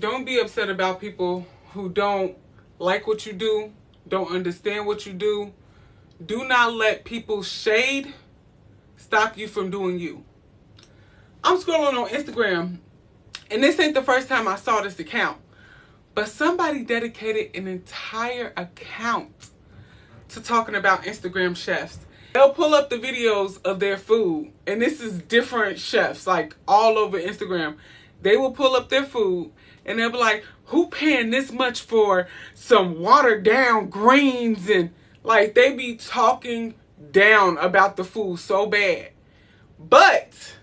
Don't be upset about people who don't like what you do, don't understand what you do. Do not let people's shade stop you from doing you. I'm scrolling on Instagram, and this ain't the first time I saw this account, but somebody dedicated an entire account to talking about Instagram chefs. They'll pull up the videos of their food, and this is different chefs, like all over Instagram. They will pull up their food, and they'll be like, who paying this much for some watered down greens? And like, they be talking down about the food so bad. But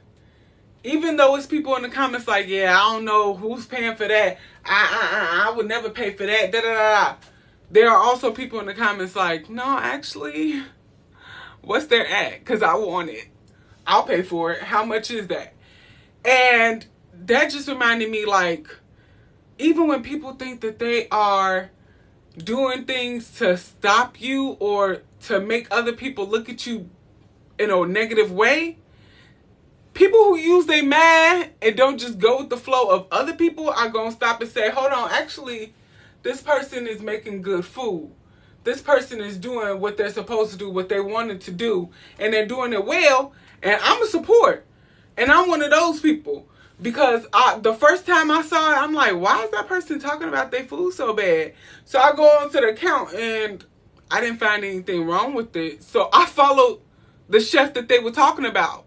even though it's people in the comments like, yeah, I don't know who's paying for that. I would never pay for that. Da, da, da, da. There are also people in the comments like, no, actually, what's their ad? Because I want it. I'll pay for it. How much is that? And that just reminded me, like, even when people think that they are doing things to stop you or to make other people look at you in a negative way, people who use their mind and don't just go with the flow of other people are going to stop and say, hold on, actually, this person is making good food. This person is doing what they're supposed to do, what they wanted to do, and they're doing it well, and I'm a support. And I'm one of those people. Because the first time I saw it, I'm like, why is that person talking about their food so bad? So I go onto the account, and I didn't find anything wrong with it. So I followed the chef that they were talking about.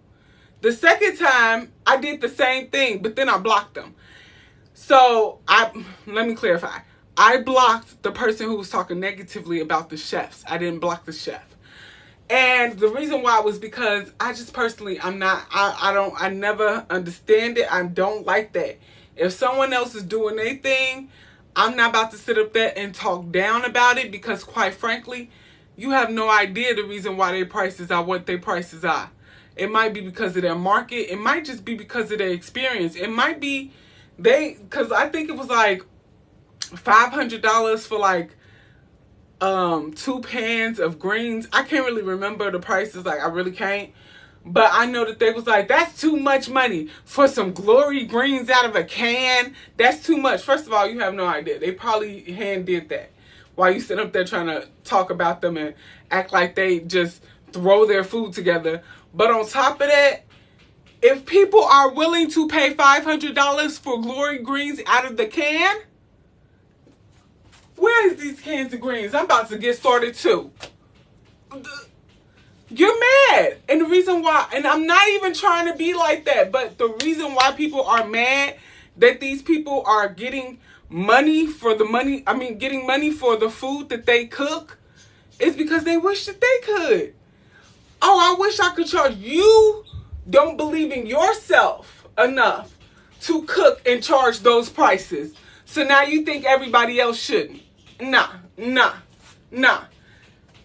The second time, I did the same thing, but then I blocked them. So let me clarify. I blocked the person who was talking negatively about the chefs. I didn't block the chef. And the reason why was because I just personally, I never understand it. I don't like that. If someone else is doing their thing, I'm not about to sit up there and talk down about it, because quite frankly, you have no idea the reason why their prices are what their prices are. It might be because of their market. It might just be because of their experience. It might be because I think it was like $500 for like 2 pans of greens. I can't really remember the prices, like I really can't. But I know that they was like, that's too much money for some glory greens out of a can. That's too much. First of all, you have no idea. They probably hand did that while you sit up there trying to talk about them and act like they just throw their food together. But on top of that, if people are willing to pay $500 for glory greens out of the can, where is these cans of greens? I'm about to get started too. You're mad. And the reason why, and I'm not even trying to be like that, but the reason why people are mad that these people are getting money for getting money for the food that they cook is because they wish that they could. Oh, I wish I could charge. You don't believe in yourself enough to cook and charge those prices. So now you think everybody else shouldn't. Nah.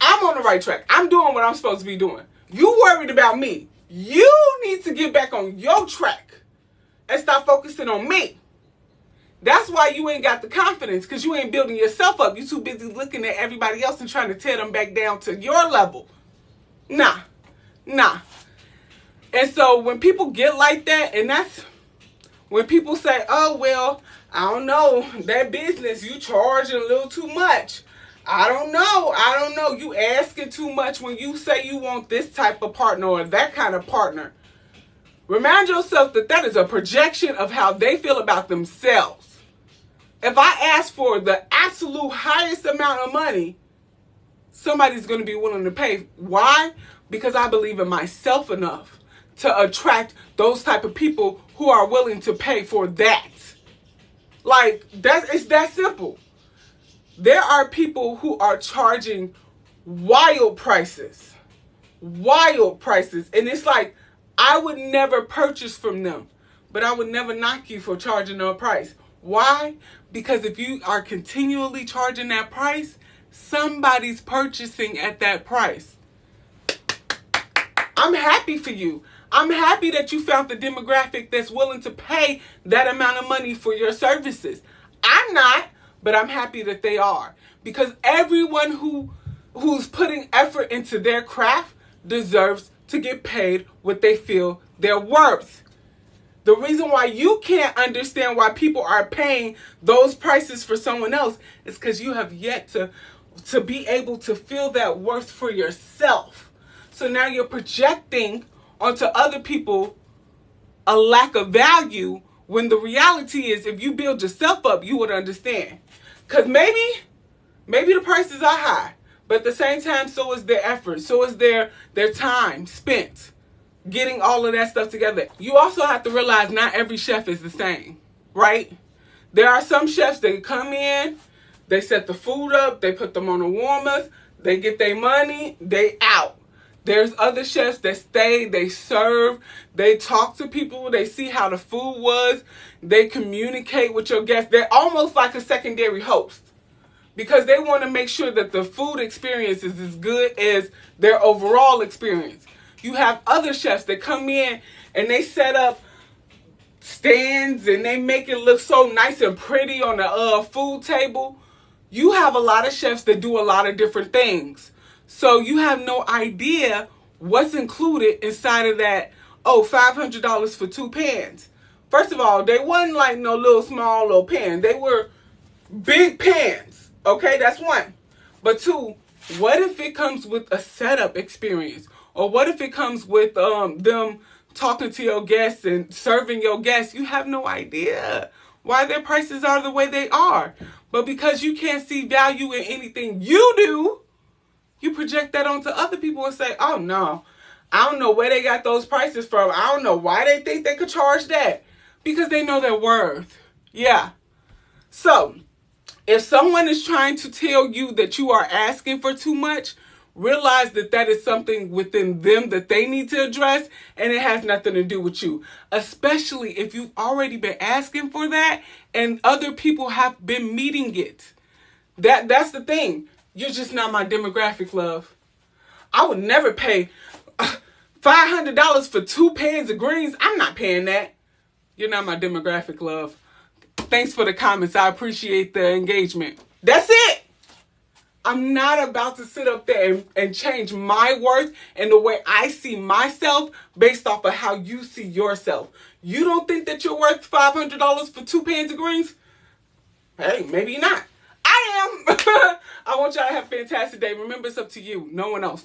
I'm on the right track. I'm doing what I'm supposed to be doing. You worried about me. You need to get back on your track and stop focusing on me. That's why you ain't got the confidence, because you ain't building yourself up. You too busy looking at everybody else and trying to tear them back down to your level. Nah. And so when people get like that, and that's when people say, oh, well, I don't know, that business, you charging a little too much. I don't know. You asking too much when you say you want this type of partner or that kind of partner. Remind yourself that that is a projection of how they feel about themselves. If I ask for the absolute highest amount of money, somebody's going to be willing to pay. Why? Because I believe in myself enough to attract those type of people who are willing to pay for that. Like, it's that simple. There are people who are charging wild prices. And it's like, I would never purchase from them, but I would never knock you for charging a price. Why? Because if you are continually charging that price, somebody's purchasing at that price. I'm happy for you. I'm happy that you found the demographic that's willing to pay that amount of money for your services. I'm not, but I'm happy that they are. Because everyone who's putting effort into their craft deserves to get paid what they feel they're worth. The reason why you can't understand why people are paying those prices for someone else is because you have yet to be able to feel that worth for yourself. So now you're projecting onto other people a lack of value, when the reality is, if you build yourself up, you would understand. Because maybe the prices are high, but at the same time, so is their effort, so is their time spent getting all of that stuff together. You also have to realize not every chef is the same, right? There are some chefs that come in, they set the food up, they put them on the warmers, they get their money, they out. There's other chefs that stay, they serve, they talk to people, they see how the food was, they communicate with your guests. They're almost like a secondary host because they want to make sure that the food experience is as good as their overall experience. You have other chefs that come in and they set up stands and they make it look so nice and pretty on the food table. You have a lot of chefs that do a lot of different things. So you have no idea what's included inside of that, $500 for 2 pans. First of all, they wasn't like no little small little pan. They were big pans. Okay, that's one. But two, what if it comes with a setup experience? Or what if it comes with them talking to your guests and serving your guests? You have no idea why their prices are the way they are. But because you can't see value in anything you do, you project that onto other people and say, oh no, I don't know where they got those prices from. I don't know why they think they could charge that. Because they know their worth. Yeah. So, if someone is trying to tell you that you are asking for too much, realize that that is something within them that they need to address, and it has nothing to do with you. Especially if you've already been asking for that and other people have been meeting it. That's the thing. You're just not my demographic, love. I would never pay $500 for 2 pans of greens. I'm not paying that. You're not my demographic, love. Thanks for the comments. I appreciate the engagement. That's it. I'm not about to sit up there and change my worth and the way I see myself based off of how you see yourself. You don't think that you're worth $500 for 2 pans of greens? Hey, maybe not. I am. I want y'all to have a fantastic day. Remember, it's up to you. No one else.